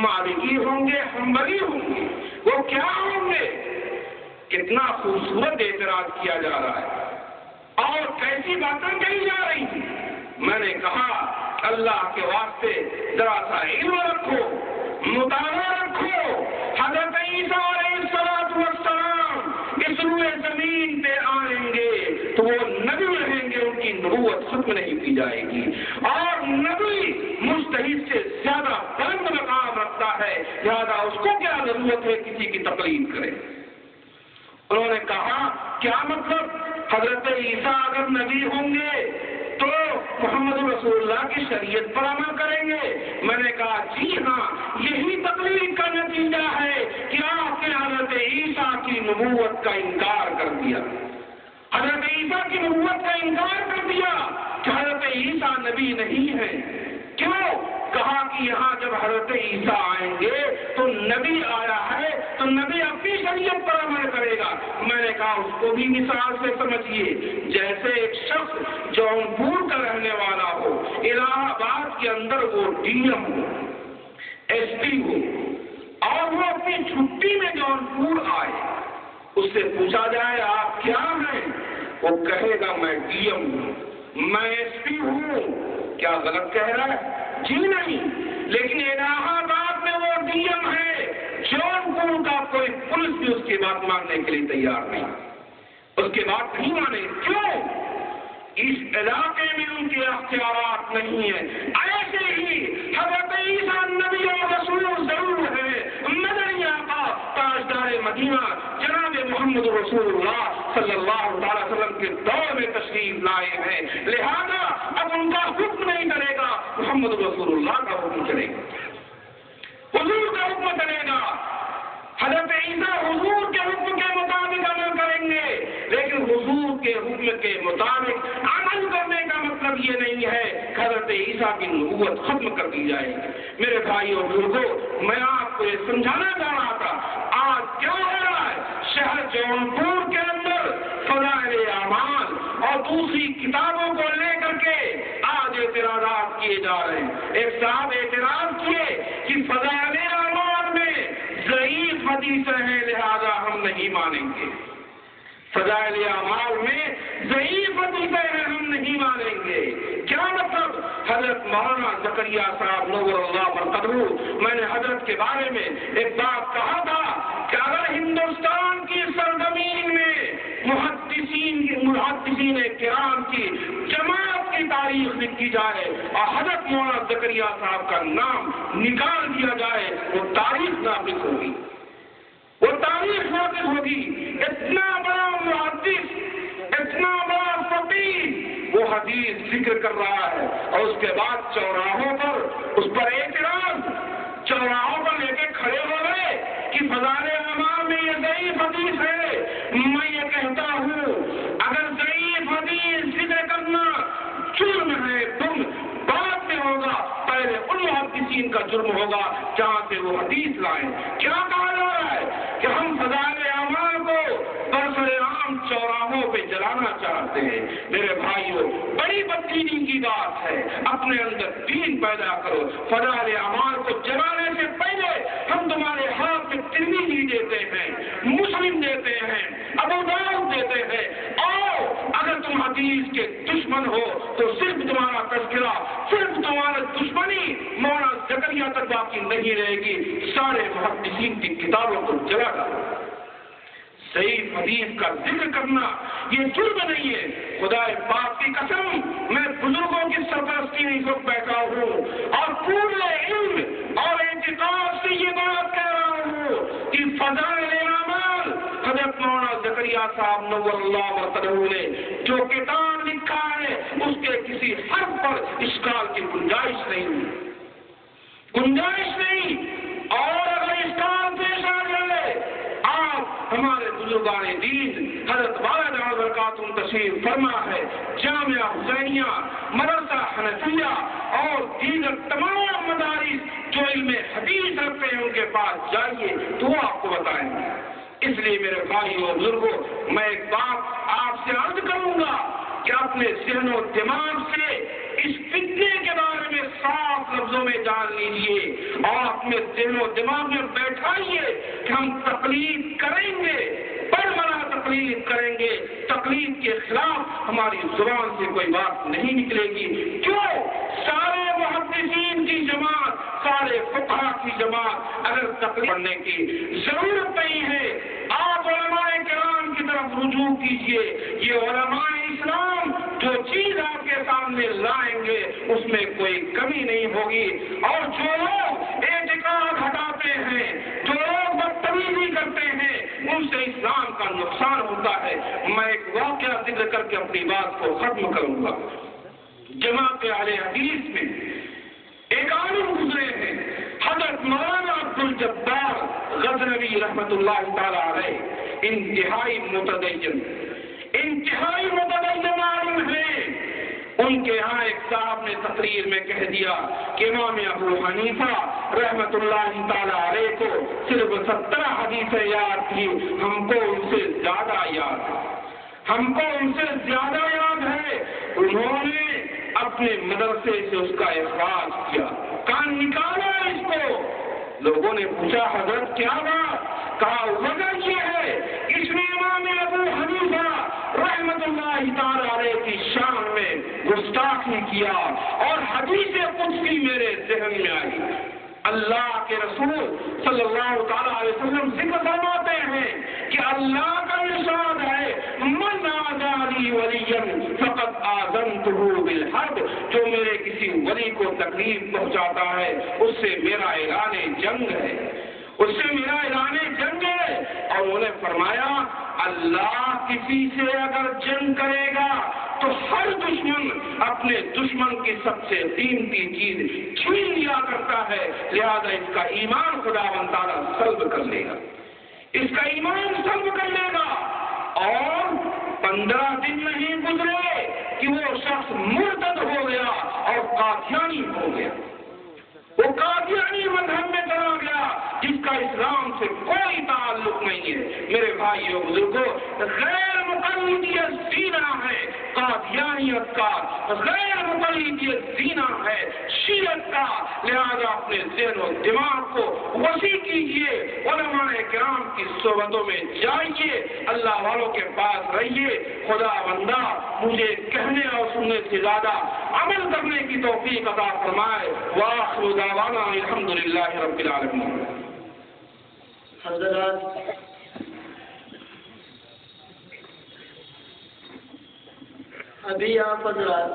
मालिकी होंगे, हम्बली होंगे, वो क्या होंगे? कितना खूबसूरत एतराज किया जा रहा है और कैसी बातें कही जा रही हैं। मैंने कहा अल्लाह के वास्ते जरा सा इल्म रखो, मुताला रखो। हज़रत ईसा अलैहिस्सलातु वस्सलाम इस रूए जमीन पे आएंगे तो वो नबी रहेंगे, उनकी नबूवत खत्म नहीं की जाएगी। और नबी मुस्तहिद से ज्यादा बुलंद मकाम रखता है, लिहाजा उसको क्या जरूरत है किसी की तकलीफ करे। उन्होंने कहा क्या मतलब? हजरत ईसा अगर नबी होंगे तो मोहम्मद रसूलुल्लाह की शरीयत पर अमल करेंगे। मैंने कहा जी हाँ, यही तकलीफ का नतीजा है कि आपने हजरत ईसा की नबूवत का इनकार कर दिया। हजरत ईसा की नबूवत का इनकार कर दिया कि हजरत ईसा नबी नहीं है। क्यों? कहा कि यहाँ जब हजरत ईसा आएंगे तो नबी आया है तो नबी अपनी शरीयत पर अमल करेगा। मैंने कहा उसको भी मिसाल से समझिए, जैसे एक शख्स जौनपुर का रहने वाला हो, इलाहाबाद के अंदर वो डीएम हो, एसपी हो और वो अपनी छुट्टी में जौनपुर आए, उससे पूछा जाए आप क्या हैं? वो कहेगा मैं डीएम हूँ, मैं एसपी हूँ। क्या गलत कह रहा है? जी नहीं, लेकिन इलाहाबाद में वो डीएम है, जौनपुर का कोई पुलिस भी उसकी बात मानने के लिए तैयार नहीं, उसकी बात नहीं माने। क्यों? इस इलाके में उनके अख्तियारात नहीं है। ऐसे ही हज़रत ईसा नबी और रसूल जरूर है। मदनिया का ताजदार मदीना जनाब मोहम्मद रसूलुल्लाह सल्लल्लाहु अलैहि वसल्लम के दौर में तशरीफ लाए हैं, लिहाजा अब उनका हुक्म नहीं करेगा, मोहम्मद रसूलुल्लाह का हुक्म चलेगा, हुजूर का हुक्म चलेगा। हज़रत ईसा हुजूर के हुक्म के मुताबिक अमल करेंगे, लेकिन हुजूर के हुक्म के मुताबिक अमल करने का मतलब ये नहीं है कि हज़रत ईसा की नबूवत खत्म कर दी जाएगी। मेरे भाइयों बुजुर्गों, मैं आपको ये समझाना चाह रहा था, आज क्या हो रहा है शहर जौनपुर के अंदर फज़ाइल आमाल और दूसरी किताबों को लेकर के आज एतराज़ात किए जा रहे हैं। एक साहब एतराज़ किए कि फज़ाइल आमाल में ज़ईफ़ हदीसें हैं, लिहाजा हम नहीं मानेंगे। फज़ाइल आमाल में ज़ईफ़ हदीसें हैं, हम नहीं मानेंगे। क्या मतलब? हजरत मौलाना ज़करिया साहब नव्वरल्लाह मरक़दहू, मैंने हजरत के बारे में एक बात कहा था कि अगर हिंदुस्तान की सरजमीन में मुहद्दिसीन किराम की जमात की तारीख लिखी जाए और हजरत मौलाना ज़करिया साहब का नाम निकाल दिया जाए, वो तारीख नाफिज होगी, वो तारीख नाफिज होगी। इतना बड़ा मुहद्दिस, इतना बड़ा फकीह वो हदीस जिक्र कर रहा है और उसके बाद चौराहों पर उस पर एतराज, चौराहों पर लेके खड़े हो गए कि फज़ाइल आमाल में ये ज़ईफ़ हदीस है। मैं ये कहता हूँ अगर ज़ईफ़ हदीस जिक्र करना जुर्म है, तुम बाद में होगा, पहले उन मुहद्दिसीन का जुर्म होगा जहाँ से वो हदीस लाए। क्या कहा जा रहा है कि हम फज़ाइल आमाल को बरसरेआम चौराहों पे जलाना चाहते हैं। मेरे भाइयों, बड़ी बददीनी की बात है, अपने अंदर दीन पैदा करो। फज़ाइल आमाल को जलाने से पहले हम तुम्हारे हाथ में तिरमिज़ी देते हैं, मुस्लिम देते हैं, अबू दाऊद देते हैं, और अगर तुम हदीस के दुश्मन हो तो सिर्फ तुम्हारा तज़किरा, सिर्फ तुम्हारा दुश्मनी मौलाना ज़करिया तक बाकी नहीं रहेगी। सारे मुहद्दिसीन की किताबों को जला डालो। ज़ईफ़ हदीस का जिक्र करना ये जुर्म नहीं है। खुदाए पाक की कसम, मैं बुजुर्गों की सरपरस्ती में इस वक्त बैठा हूँ और पूरे इल्म और एतिकाद से ये बात कह रहा हूँ कि फज़ाइल आमाल हज़रत मौलाना ज़करिया साहब नव्वरल्लाह मरक़दहू ने जो किताब लिखा है उसके किसी हर्फ पर इश्काल की गुंजाइश नहीं, गुंजाइश नहीं। और अगर इश्काल पेश आ जाए, आप हमारे बुजुर्गान दीन हज़रत वाला जहाँ बरकातुहुम तशरीफ फरमा है, जामिया हुसैनिया, मदरसा हनफिया और दीगर तमाम मदारिस जो इल्म हदीस रखते हैं उनके पास जाइए तो वो आपको बताएंगे। इसलिए मेरे भाइयों बुजुर्गों, मैं एक बात आपसे अर्ज करूंगा कि अपने ज़हन और दिमाग से इस फितने के बारे में साफ लफ्जों में जान लीजिए और अपने दिल और दिमाग में बैठाइए कि हम तकलीफ करेंगे, पर मना तकलीफ करेंगे, तकलीफ के खिलाफ हमारी जुबान से कोई बात नहीं निकलेगी। क्यों? सारे मुहद्दिसीन की जमात, सारे फुक़हा की जमात अगर तकलीफ करने की जरूरत नहीं है, आप उलमाए किराम की तरफ रुजू कीजिए। ये उलमाए इस्लाम जो चीज आपके सामने लाएंगे उसमें कोई कमी नहीं होगी। और जो लोग एतिकाद हटाते हैं, जो लोग बदतमीजी करते हैं, उनसे इस्लाम का नुकसान होता है। मैं एक वाक़या जिक्र करके अपनी बात को खत्म करूंगा। जमात अहले हदीस में एक आलिम गुजरे हैं, हज़रत मौलाना अब्दुल जब्बार गज़नवी रहमतुल्लाह ताला अलैह। इंतहाई मुतदय्यन आलिम है। उनके यहाँ एक साहब ने तकरीर में कह दिया कि इमाम अबू हनीफा रहमतुल्लाह ताला अलैह को सिर्फ 17 हदीसें याद थी, हमको उनसे ज्यादा याद है, हमको उनसे ज्यादा याद है। उन्होंने अपने मदरसे से उसका इखराज किया, कान निकाला इसको। लोगों ने पूछा हजरत क्या बात? कहा वजह ये है, इसने इमाम अबू हनीफा रहमतुल्लाह ताला अलैह की शान में गुस्ताखी किया और हदीस कुदसी मेरे ज़हन में आई। अल्लाह के रसूल सल्लल्लाहु ताला अलैहि वसल्लम जिक्र फरमाते हैं कि अल्लाह का इरशाद है, मन आज़ानी वलियन फ़क़द आज़नतुहु बिल हर्ब। जो मेरे किसी वली को तकलीफ पहुंचाता है उससे मेरा ऐलाने जंग है, उससे मेरा ऐलाने जंग है। और उन्हें फरमाया अल्लाह किसी से अगर जंग करेगा तो हर दुश्मन अपने दुश्मन की सबसे कीमती चीज छीन लिया करता है, लिहाजा इसका ईमान खुदावंद ताला सल्ब कर लेगा, इसका ईमान सल्ब कर लेगा। और 15 दिन नहीं गुजरे कि वो शख्स मुर्तद हो गया और कादियानी हो गया। वो कादियानी मजहब में चला गया जिसका इस्लाम से कोई ताल्लुक नहीं है। मेरे भाइयों बुजुर्गों, गैर मुक़ल्लिदियत ज़ीना है कादियानियत का, गैर मुक़ल्लिदियत ज़ीना है शियत का। लिहाजा अपने ज़हन और दिमाग को वसी कीजिए, उलमाए किराम की सोहबतों में जाइए, अल्लाह वालों के पास रहिए। खुदा बंदा मुझे कहने और सुनने से ज्यादा अमल करने की तौफीक अता फरमाए। वाखिरु दावाना अल्हम्दुलिल्लाहि रब्बिल आलमीन। हज़रात, अभी आप हज़रात